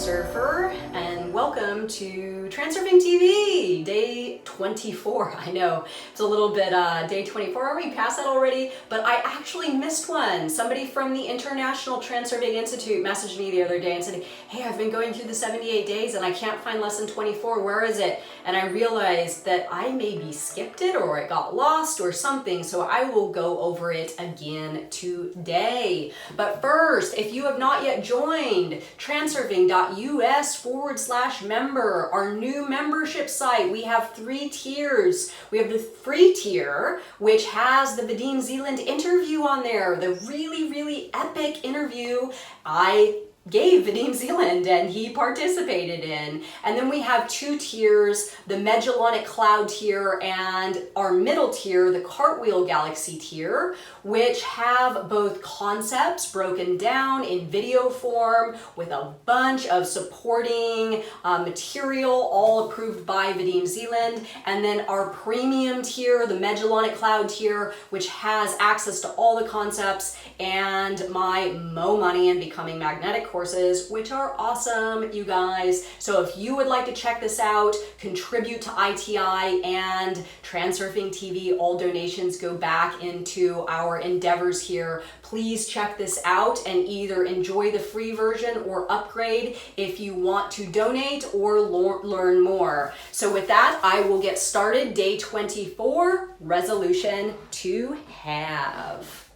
Transurfer, and welcome to TransurfingTV, day 24. I know, it's a little bit day 24. Are we past that already? But I actually missed one. Somebody from the International Transurfing Institute messaged me the other day and said, hey, I've been going through the 78 days and I can't find lesson 24. Where is it? And I realized that I maybe skipped it or it got lost or something, so I will go over it again today. But first, if you have not yet joined transurfing.us/member, our new membership site, we have 3 tiers. We have the free tier, which has the Vadim Zeland interview on there, the really epic interview I gave Vadim Zeland and he participated in. And then we have 2 tiers, the Magellanic Cloud tier and our middle tier, the Cartwheel Galaxy tier, which have both concepts broken down in video form with a bunch of supporting material, all approved by Vadim Zeland. And then our premium tier, the Magellanic Cloud tier, which has access to all the concepts and my Mo Money and Becoming Magnetic courses, which are awesome, you guys. So if you would like to check this out, contribute to ITI and Transurfing TV, all donations go back into our endeavors here. Please check this out and either enjoy the free version or upgrade if you want to donate or learn more. So with that, I will get started. Day 24, resolution to have.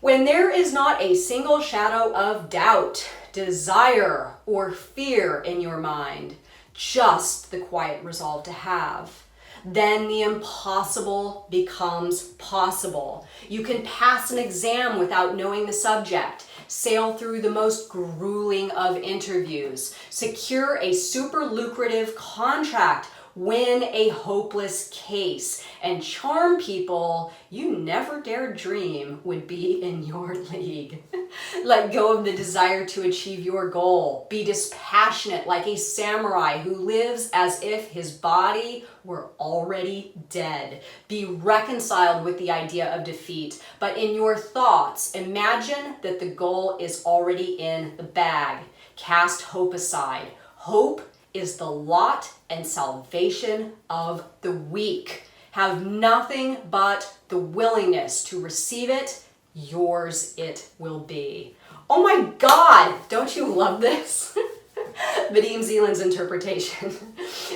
When there is not a single shadow of doubt, desire, or fear in your mind, just the quiet resolve to have, then the impossible becomes possible. You can pass an exam without knowing the subject, sail through the most grueling of interviews, secure a super lucrative contract, win a hopeless case, and charm people you never dared dream would be in your league. Let go of the desire to achieve your goal. Be dispassionate like a samurai who lives as if his body were already dead. Be reconciled with the idea of defeat, but in your thoughts, imagine that the goal is already in the bag. Cast hope aside. Hope is the lot and salvation of the weak. Have nothing but the willingness to receive it. Yours it will be. Oh my God, don't you love this? Vadim Zeland's interpretation.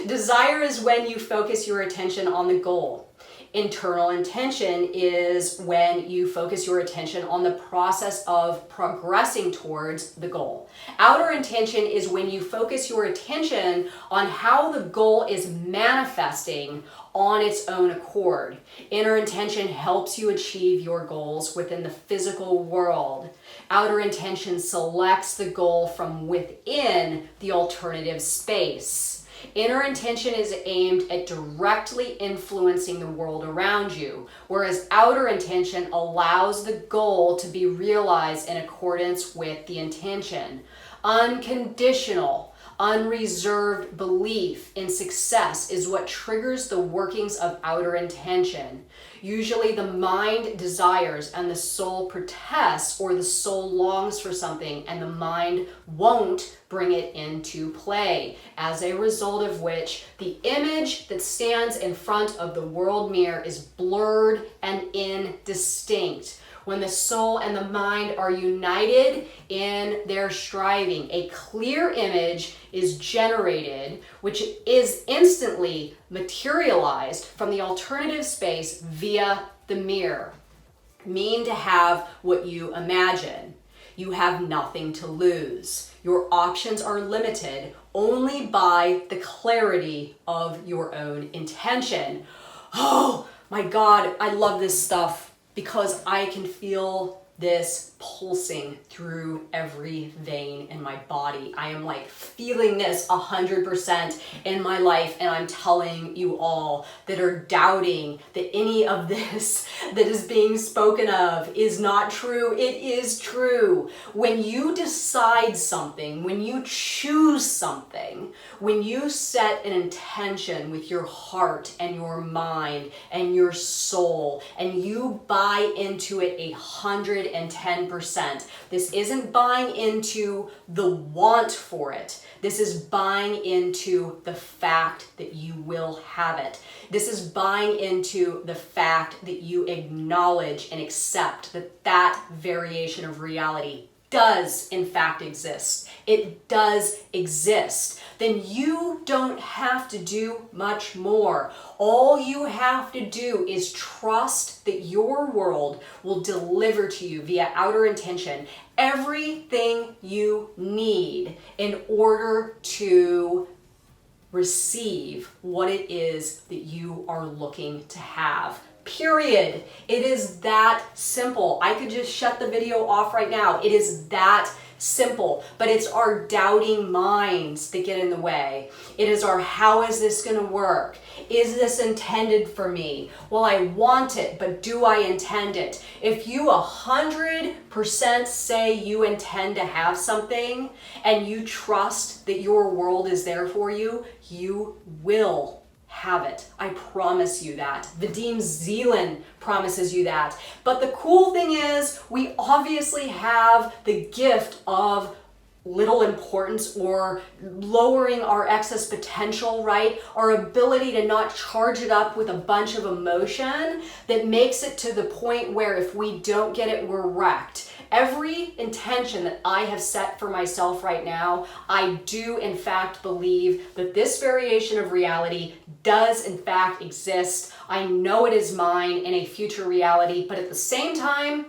Desire is when you focus your attention on the goal. Internal intention is when you focus your attention on the process of progressing towards the goal. Outer intention is when you focus your attention on how the goal is manifesting on its own accord. Inner intention helps you achieve your goals within the physical world. Outer intention selects the goal from within the alternative space. Inner intention is aimed at directly influencing the world around you, whereas outer intention allows the goal to be realized in accordance with the intention. Unconditional, unreserved belief in success is what triggers the workings of outer intention. Usually the mind desires and the soul protests, or the soul longs for something and the mind won't bring it into play, as a result of which the image that stands in front of the world mirror is blurred and indistinct. When the soul and the mind are united in their striving, a clear image is generated, which is instantly materialized from the alternative space via the mirror. Mean to have what you imagine. You have nothing to lose. Your options are limited only by the clarity of your own intention. Oh my God, I love this stuff, because I can feel this pulsing through every vein in my body. I am like feeling this 100% in my life, and I'm telling you all that are doubting that any of this that is being spoken of is not true. It is true. When you decide something, when you choose something, when you set an intention with your heart and your mind and your soul, and you buy into it 110%, 110%. This isn't buying into the want for it. This is buying into the fact that you will have it. This is buying into the fact that you acknowledge and accept that that variation of reality does in fact exist. It does exist. Then you don't have to do much more. All you have to do is trust that your world will deliver to you via outer intention everything you need in order to receive what it is that you are looking to have. Period. It is that simple. I could just shut the video off right now. It is that simple, but it's our doubting minds that get in the way. It is our, how is this going to work? Is this intended for me? Well, I want it, but do I intend it? If you 100% say you intend to have something and you trust that your world is there for you, you will have it. I promise you that. Vadim Zeland promises you that. But the cool thing is, we obviously have the gift of little importance or lowering our excess potential, right? Our ability to not charge it up with a bunch of emotion that makes it to the point where if we don't get it, we're wrecked. Every intention that I have set for myself right now, I do in fact believe that this variation of reality does in fact exist. I know it is mine in a future reality, but at the same time,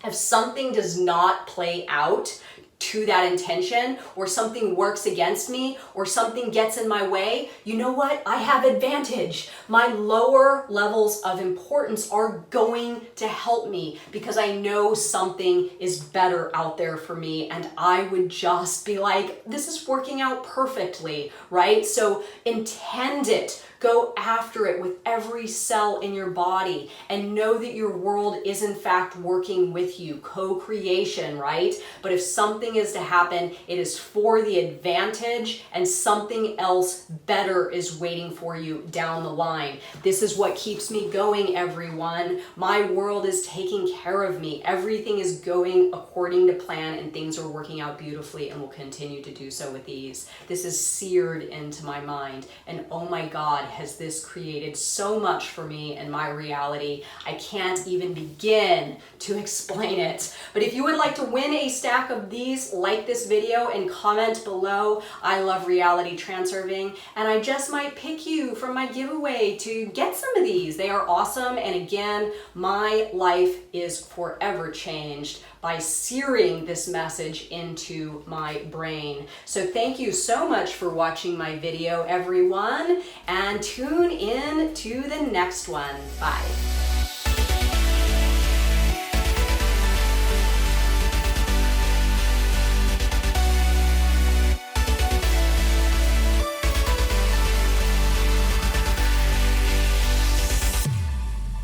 if something does not play out to that intention, or something works against me, or something gets in my way, you know what? I have advantage. My lower levels of importance are going to help me because I know something is better out there for me, and I would just be like, this is working out perfectly, right? So intend it. Go after it with every cell in your body and know that your world is in fact working with you. Co-creation, right? But if something is to happen, it is for the advantage and something else better is waiting for you down the line. This is what keeps me going, everyone. My world is taking care of me. Everything is going according to plan and things are working out beautifully and will continue to do so with ease. This is seared into my mind, and oh my God, has this created so much for me and my reality. I can't even begin to explain it. But if you would like to win a stack of these, like this video and comment below. I love Reality Transurfing, and I just might pick you from my giveaway to get some of these. They are awesome, and again, my life is forever changed by searing this message into my brain. So thank you so much for watching my video, everyone, and tune in to the next one. Bye.